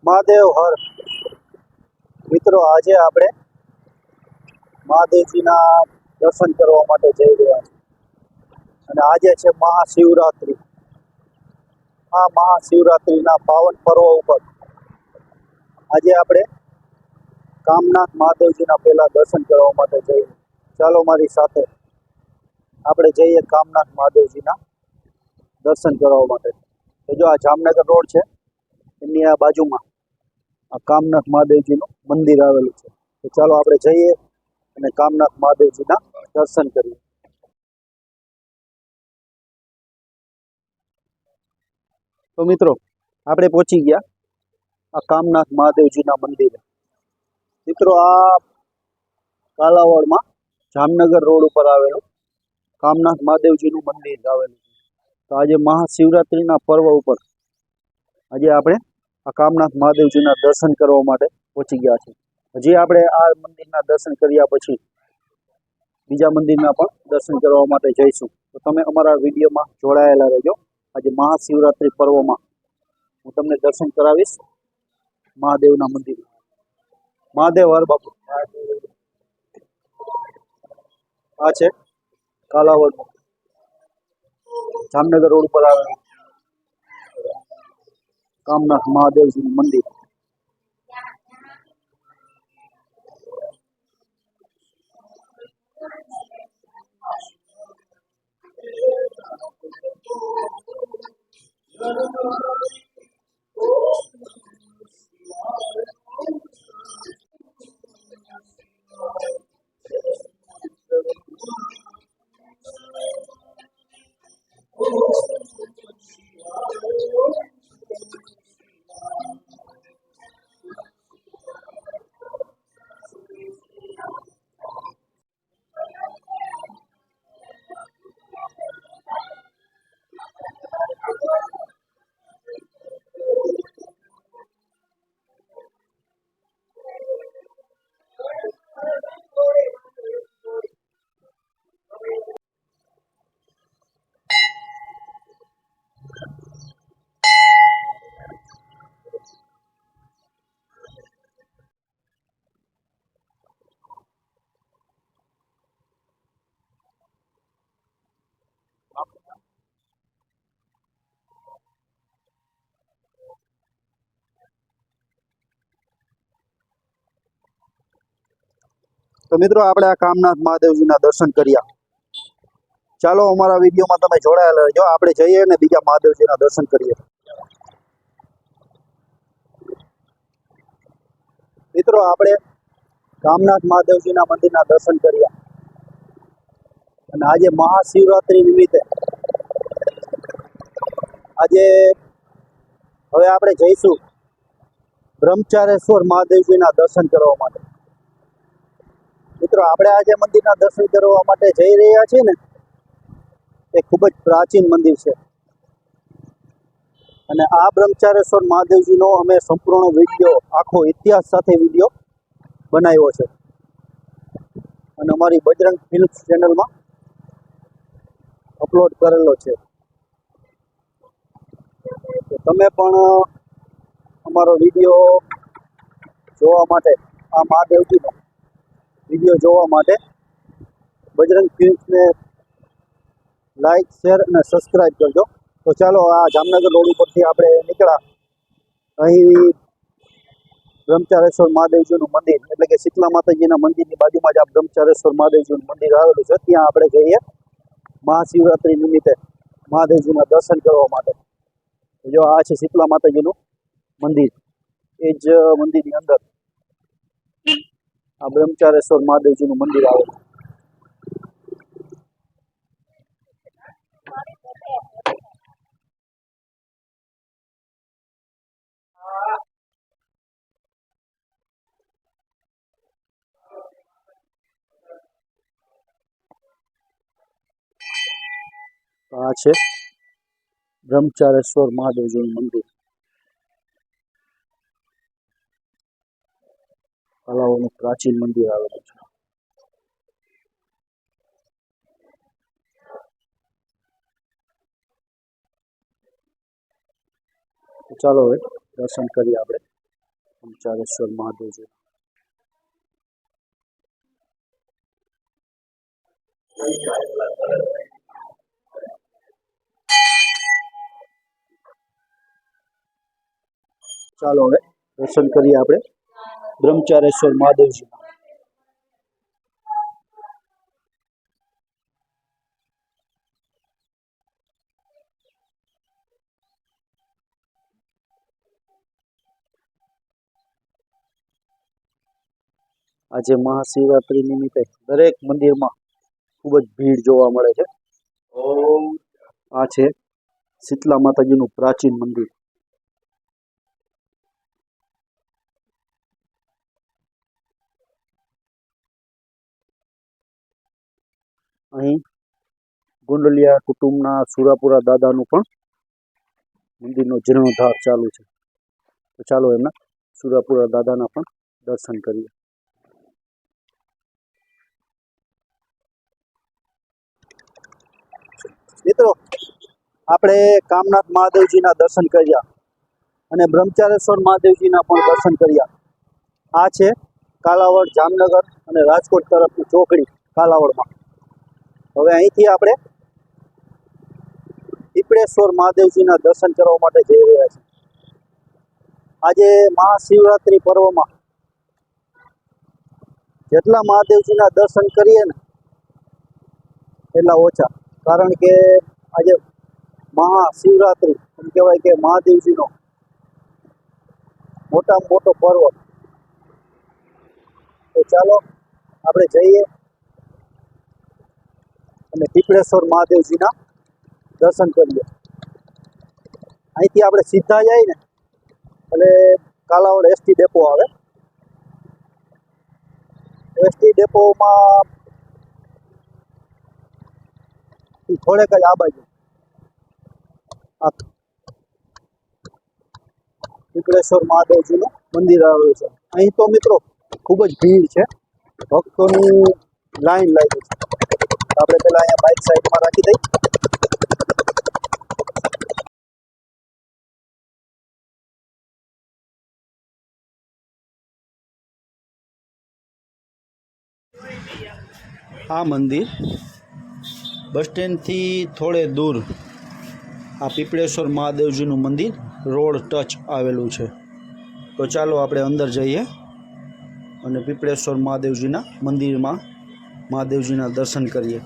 મહાદેવ હર મિત્રો, આજે આપણે મહાદેવજીના દર્શન કરવા માટે જઈ રહ્યા છીએ અને આજે છે મહાશિવરાત્રિ. આ મહાશિવરાત્રિના પાવન પર્વ ઉપર આજે આપણે કામનાથ મહાદેવજીના પહેલા દર્શન કરવા માટે જઈએ. ચાલો મારી સાથે આપણે જઈએ કામનાથ મહાદેવજીના દર્શન કરવા માટે. તો જો આ જામનગર રોડ છે, એની આ બાજુમાં આ કામનાથ મહાદેવજીનું મંદિર આવેલું છે. તો ચાલો આપણે જઈએ અને કામનાથ મહાદેવજીના દર્શન કરીએ. તો મિત્રો, આપણે પહોંચી ગયા આ કામનાથ મહાદેવજીના મંદિરે. મિત્રો, આ કાલાવડમાં જામનગર રોડ ઉપર આવેલું કામનાથ મહાદેવજીનું મંદિર આવેલું છે. તો આજે મહાશિવરાત્રિના પર્વ ઉપર આજે આપણે આ કામનાથ મહાદેવજીના દર્શન કરવા માટે પહોંચી ગયા છે. હજી આપણે આ મંદિરના દર્શન કર્યા પછી બીજા મંદિરના પણ દર્શન કરવા માટે જઈશું. તો તમે અમારા વિડીયોમાં જોડાયેલા રહેજો. આજે મહાશિવરાત્રિ પર્વમાં હું તમને દર્શન કરાવીશ મહાદેવના મંદિર. મહાદેવ હર બાપુ. આ છે કાલાવડ જામનગર રોડ ઉપર આવેલું કામનાથ મહાદેવજીનું મંદિર. તો મિત્રો, આપણે આ કામનાથ મહાદેવજીના દર્શન કર્યા. ચાલો અમારા વિડીયોમાં તમે જોડાયેલા રહેજો. આપણે જઈએ અને બીજા મહાદેવજીના દર્શન કરીએ. મિત્રો, આપણે કામનાથ મહાદેવજીના મંદિરના દર્શન કર્યા અને આજે મહાશિવરાત્રિ નિમિત્તે આજે હવે આપણે જઈશું બ્રહ્મચારેશ્વર મહાદેવજીના દર્શન કરવા માટે. મિત્રો, આપણે આજે મંદિરના દર્શન કરવા માટે જઈ રહ્યા છીએ ને, એ ખૂબ જ પ્રાચીન મંદિર છે અને આ બ્રહ્મચારેશ્વર મહાદેવજીનો અમે સંપૂર્ણ વિડીયો, આખો ઇતિહાસ સાથે વિડીયો બનાવ્યો છે અને અમારી બજરંગ ફિલ્મ્સ ચેનલમાં અપલોડ કરેલો છે. તો તમે પણ અમારો વિડીયો જોવા માટે, આ મહાદેવજીનો વિડીયો જોવા માટે બજરંગ ફિલ્મ્સને લાઈક, શેર અને સબસ્ક્રાઈબ કરજો. તો ચાલો, આ જામનગર રોડ ઉપરથી આપણે નીકળ્યા. અહીં બ્રહ્મચારેશ્વર મહાદેવજીનું મંદિર, એટલે કે શીતલા માતાજીના મંદિરની બાજુમાં જ આ બ્રહ્મચારેશ્વર મહાદેવજીનું મંદિર આવેલું છે. ત્યાં આપણે જઈએ મહાશિવરાત્રિ નિમિત્તે મહાદેવજીના દર્શન કરવા માટે. જો આ છે શીતલા માતાજીનું મંદિર. એ જ મંદિરની અંદર આ બ્રહ્મચારેશ્વર મહાદેવજીનું મંદિર આવેલું. આ છે બ્રહ્મચારેશ્વર મહાદેવજીનું મંદિર. કાલાવડનું પ્રાચીન મંદિર આવેલું છે. ચાલો હવે દર્શન કરીએ આપણે. બ્રહ્મચારેશ્વર મહાદેવજી. ચાલો હવે દર્શન કરીએ આપણે બ્રહ્મચારેશ્વર મહાદેવજી. આજે મહાશિવરાત્રી નિમિત્તે દરેક મંદિરમાં ખૂબ જ ભીડ જોવા મળે છે. આ છે શીતલા માતાજીનું પ્રાચીન મંદિર. અહીં ગુંડલિયા કુટુંબના સુરાપુરા દાદાનું પણ મંદિરનો જીર્ણોદ્ધાર ચાલુ છે. તો ચાલો એમના સુરાપુરા દાદાના પણ દર્શન કરીએ. મિત્રો, આપણે કામનાથ મહાદેવજીના દર્શન કર્યા અને બ્રહ્મચારેશ્વર મહાદેવજીના પણ દર્શન કર્યા. આ છે કાલાવડ, જામનગર અને રાજકોટ તરફની ચોકડી કાલાવડમાં. હવે અહીંથી આપણે પીપળેશ્વર મહાદેવજીના દર્શન કરવા માટે જઈ રહ્યા છીએ. આજે મહાશિવરાત્રિ પર્વમાં જેટલા મહાદેવજીના દર્શન કરીએ ને એટલા ઓછા, કારણ કે આજે મહાશિવરાત્રિ એમ કહેવાય કે મહાદેવજીનો મોટામાં મોટો પર્વ. તો ચાલો આપણે જઈએ અને પીપળેશ્વર મહાદેવજીના દર્શન કરીએ. અહીંથી આપણે સીધા જઈએ ને એટલે કાલાવડ એસટી ડેપો આવે. એસટી ડેપોમાં થોડેક જ આ બાજુ આ પીપળેશ્વર મહાદેવજીનું મંદિર આવેલું છે. અહીં તો મિત્રો ખૂબ જ ભીડ છે, ભક્તોની લાઈન લાગી છે. આપણે પહેલાં અહીંયા બાઇક સાઈડમાં રાખી દઈએ. આ મંદિર બસ સ્ટેન્ડથી થોડે દૂર આ પીપળેશ્વર મહાદેવજીનું મંદિર રોડ ટચ આવેલું છે. તો ચાલો આપણે અંદર જઈએ અને પીપળેશ્વર મહાદેવજીના મંદિરમાં મહાદેવજીના દર્શન કરીએ.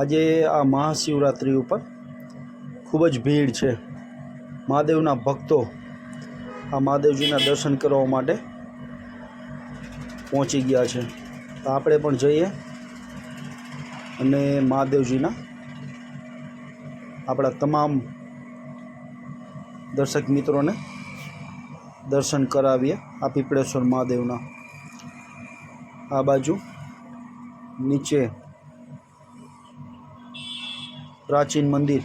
આજે આ મહાશિવરાત્રિ ઉપર ખૂબ જ ભીડ છે. મહાદેવના ભક્તો આ મહાદેવજીના દર્શન કરવા માટે પહોંચી ગયા છે. તો આપણે પણ જઈએ અને મહાદેવજીના આપણા તમામ દર્શક મિત્રોને દર્શન કરાવીએ. આ પીપળેશ્વર મહાદેવના આ બાજુ નીચે પ્રાચીન મંદિર,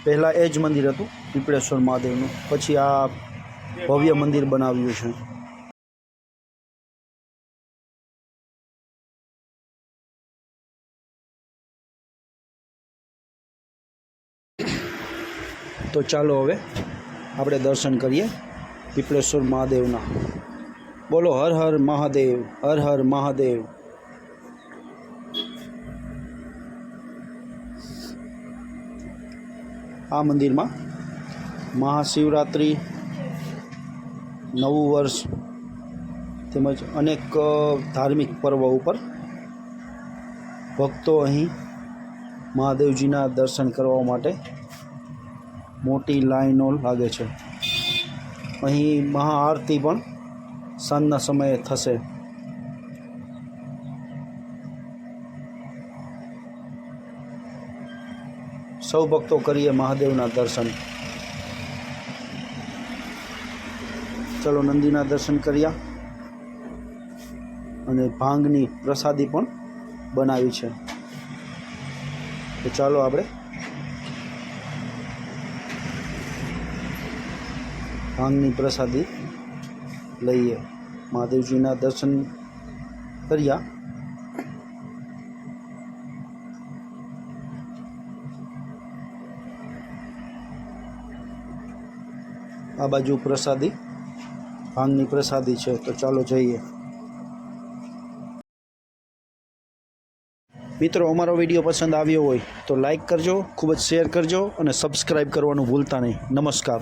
પહેલાં એ જ મંદિર હતું પીપળેશ્વર મહાદેવનું, પછી આ ભવ્ય મંદિર બનાવ્યું છે. તો ચાલો હવે આપણે દર્શન કરીએ પીપળેશ્વર મહાદેવના. બોલો હર હર મહાદેવ, હર હર મહાદેવ. આ મંદિરમાં મહાશિવરાત્રિ, નવું વર્ષ તેમજ અનેક ધાર્મિક પર્વ ઉપર ભક્તો અહીં મહાદેવજીના દર્શન કરવા માટે મોટી લાઈનો લાગે છે. અહીં મહાઆરતી પણ સાંજના સમયે થશે. સૌ ભક્તો કરીએ મહાદેવના દર્શન. ચલો નંદીના દર્શન કર્યા અને ભાંગની પ્રસાદી પણ બનાવી છે. તો ચાલો આપણે ભાંગની પ્રસાદી લઈએ. મહાદેવજીના દર્શન કર્યા. આ બાજુ પ્રસાદી ભાંગની પ્રસાદી છે. તો ચાલો જઈએ. મિત્રો, અમારો વિડીયો પસંદ આવ્યો હોય તો લાઈક કરજો, ખૂબ જ શેર કરજો અને સબસ્ક્રાઈબ કરવાનું ભૂલતા નહીં. નમસ્કાર.